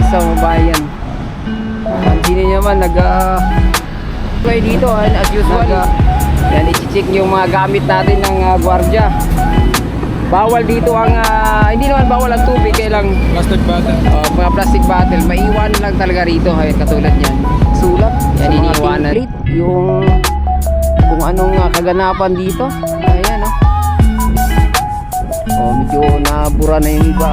kalisa mga bayan. Pansinin nyo naman kayo dito as usual. Yan, i-check yung mga gamit natin ng gwardiya. Bawal dito ang hindi naman bawal ang tubig, kailang Plastic bottle. mga plastic bottle, maiwan lang talaga rito. Ayun, katulad yan, sulat yan, iniiwanan yung kung anong kaganapan dito. Ayan, medyo nabura na yung iba.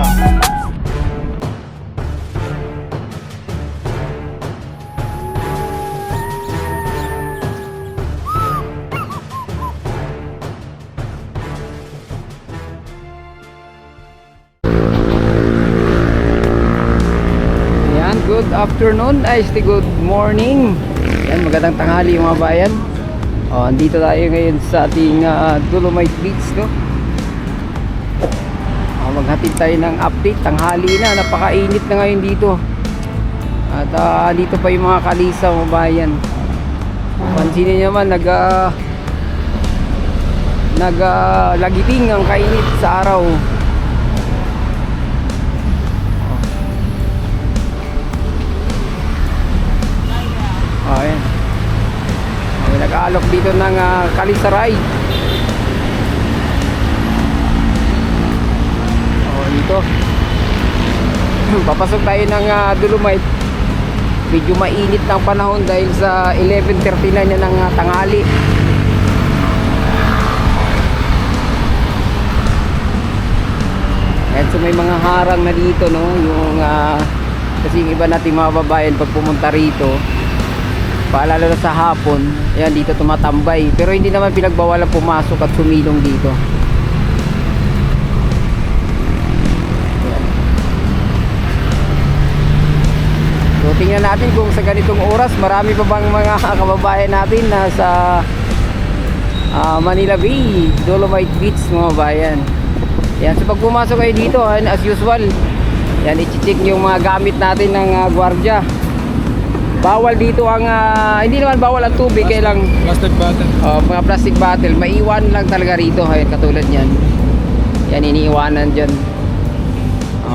Good afternoon, good morning. Yan, magandang tanghali mga bayan. Andito tayo ngayon sa ating Dolomite Beach, no? Maghatid tayo ng update. Tanghali na, napakainit na ngayon dito. At dito pa yung mga kalisa mga bayan. Pansinin nyo naman, lagiting ang kainit sa araw. Ayan. Nag-aalok dito ng Kalisaray. Dito papasok tayo ng Dolomite. Medyo mainit ng panahon dahil sa 11:39 na ng tanghali. Ayan, so may mga harang na dito, no? Yung kasi yung iba nating mga babayan pag pumunta rito, paalala na sa hapon, ayan, dito tumatambay. Pero hindi naman pinagbawalan pumasok at sumilong dito. Ayan. So tingnan natin kung sa ganitong oras marami pa bang mga kababayan natin na sa Manila Bay, Dolomite Beach mga bayan. Ayan, so pag pumasok kayo dito, as usual, yan, i-check yung mga gamit natin ng gwardiya. Bawal dito ang hindi naman bawal ang tubig, kailang Plastic bottle. mga plastic bottle, maiwan lang talaga rito. Ayun, katulad yan. Yan, iniiwanan dyan.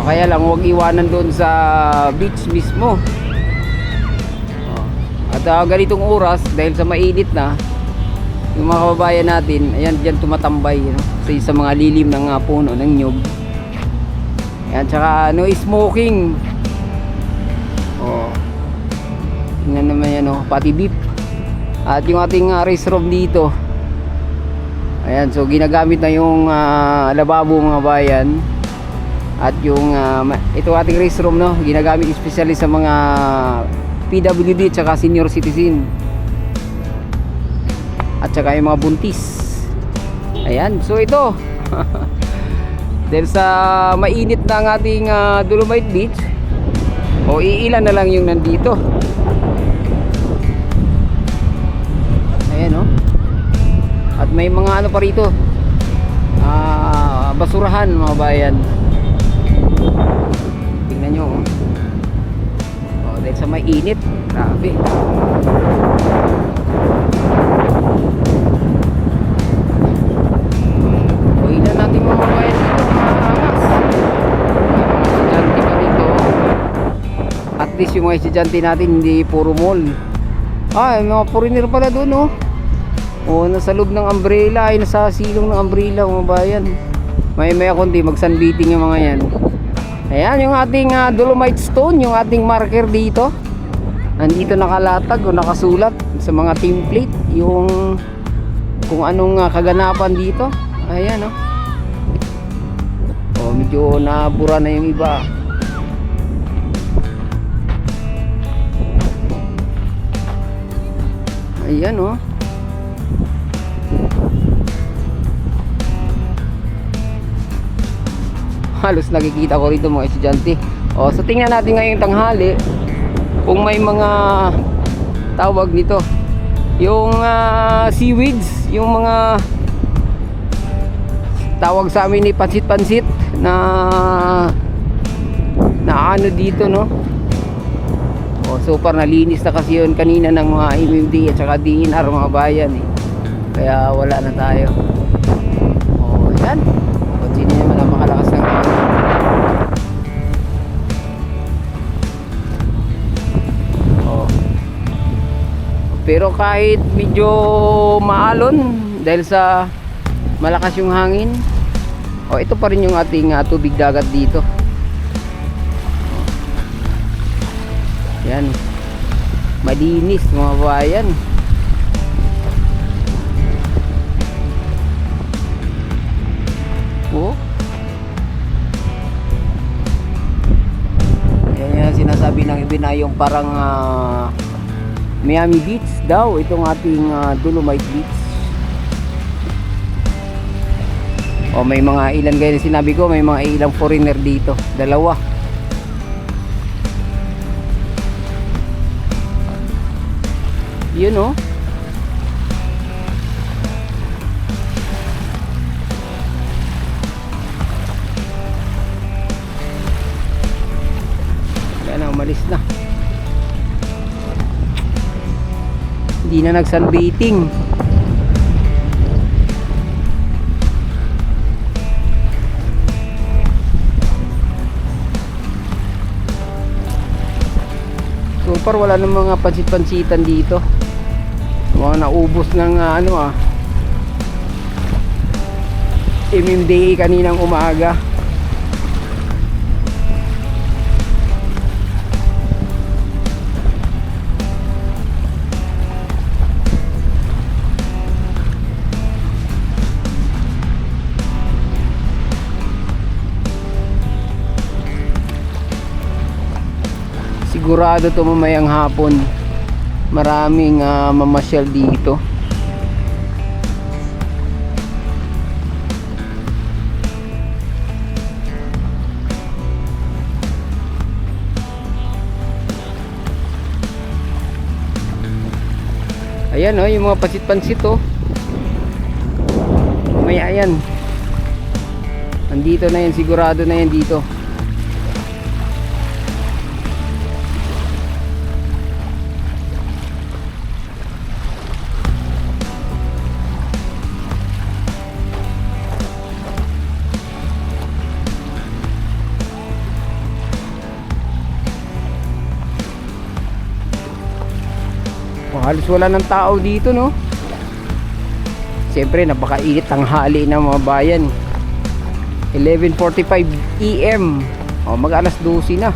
Kaya lang huwag iwanan doon sa beach mismo. At ganitong oras, dahil sa mainit na, yung mga kababayan natin, ayan, dyan tumatambay, sa mga lilim ng puno ng nyug. Ayan, tsaka no smoking. Tingnan naman yan, pati beef. At yung ating race room dito, ayan, so ginagamit na yung lababo mga bayan. At yung ito ating race room, no, ginagamit especially sa mga PWD tsaka senior citizen. At tsaka yung mga buntis. Ayan, so ito dahil sa mainit na ang ating Dolomite Beach, iilan na lang yung nandito. Ayan, at may mga ano pa rito, basurahan mga bayan. Tingnan nyo, dahil sa may init, grabe. Ilan natin mga bayan dito, mga angas. May mga estudyante pa dito. At least yung mga estudyante natin hindi puro mall. May mga foreigner pala doon, nasa loob ng umbrella, ay nasa silong ng umbrella mga bayan. May kundi mag-sunbathing yung mga yan. Ayan yung ating Dolomite Stone, yung ating marker dito. Nandito nakalatag o nakasulat sa mga template yung kung anong kaganapan dito. Ayan, medyo nabura na yung iba. Ayan, halos nakikita ko rito mga estudyante. So tingnan natin ngayong tanghali kung may mga tawag nito, yung seaweeds, yung mga tawag sa amin ni pansit-pansit na ano dito, no? Super nalinis na kasi yun kanina ng mga MMD at saka DNR mga bayan, kaya wala na tayo. Yan, continue naman ang makalakas ng Pero kahit medyo maalon dahil sa malakas yung hangin, ito pa rin yung ating tubig dagat dito. Yan, malinis mga bayan. Yan yung sinasabi ng iba na yung parang Miami Beach daw itong ating Dolomite Beach. May mga ilan, gaya na sinabi ko, may mga ilang foreigner dito, dalawa. Yun oh. Yan na, umalis na. Hindi na nag-sunbathing. So far wala nang mga pansit-pansitan dito. Mga naubos ng MMDA kaninang umaga. Sigurado to mamayang hapon maraming mamasyal dito. Ayan oh, yung mga pansit-pansit oh. Mamaya yan. Nandito na yan, sigurado na yan dito. Halos wala ng tao dito, no? Siyempre napakainit tanghali ng mga bayan. 11:45 AM. Mag alas 12 na.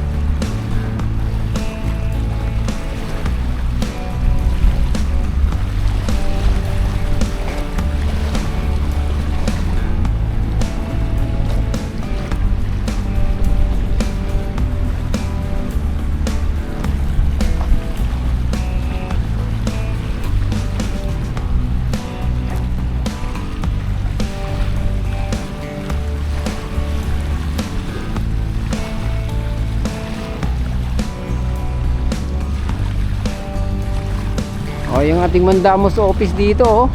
Yung ating mandamos office dito oh.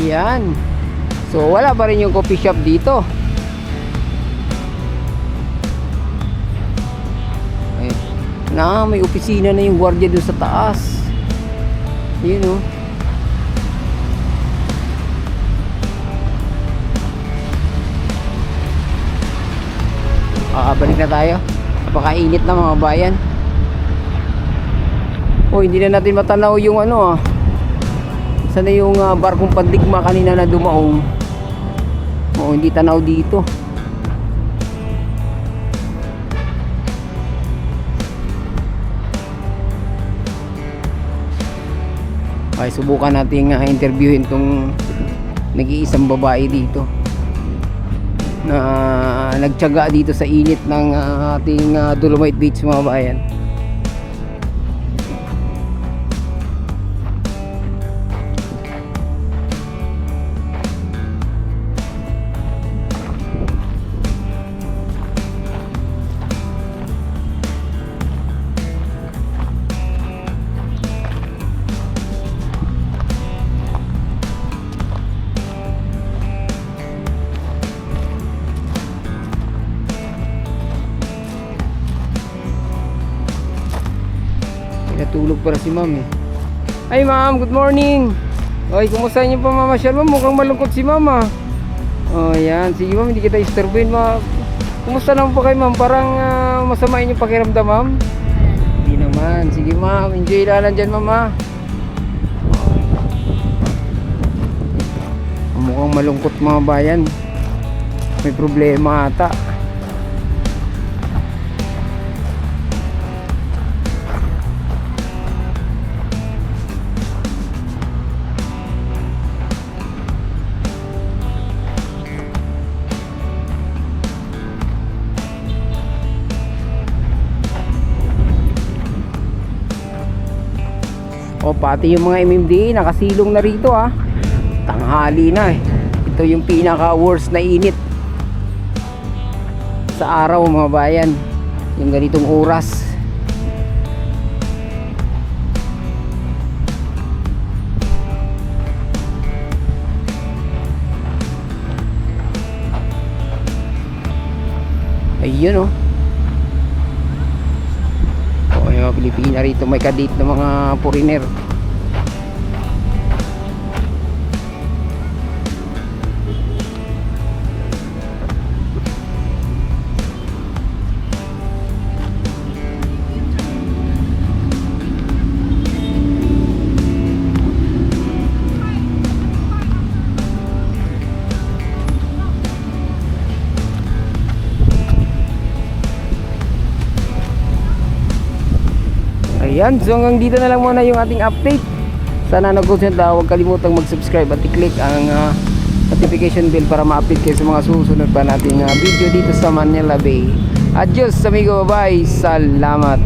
Yan. So wala pa rin yung coffee shop dito. May opisina na yung gwardiya doon sa taas. Yun oh. Balik na tayo. Napakainit na mga bayan. Hindi na natin matanaw yung sana yung barkong Pandigma kanina na dumaong. Hindi tanaw dito. Okay, subukan nating interviewin tong nag-iisang babae dito na nagtiyaga dito sa init ng ating Dolomite Beach mga bayan. Natulog para si ma'am eh. Ay ma'am, good morning. Oy, kumusta niyo pa mamasyal ma'am? Mukhang malungkot si mama. Oh, yan. Sige ma'am, hindi kita istorbohin ma'am. Kumusta naman po kayo ma'am? Parang masama yung pakiramdam ma'am? Hindi naman. Sige ma'am, enjoy lang dyan ma'am ha. Mukhang malungkot mga bayan. May problema ata. O pati yung mga MMDA nakasilong na rito ah. Tanghali na eh. Ito yung pinaka worst na init sa araw mga bayan. Yung ganitong oras. Ayun oh. May mga Pilipina rito, may kadate ng mga foreigner. Ayan, so hanggang dito na lang muna yung ating update. Sana nagustuhan daw, huwag kalimutang mag-subscribe at i-click ang notification bell para ma-update kayo sa mga susunod pa nating video dito sa Manila Bay. Adios amigo, bye, salamat.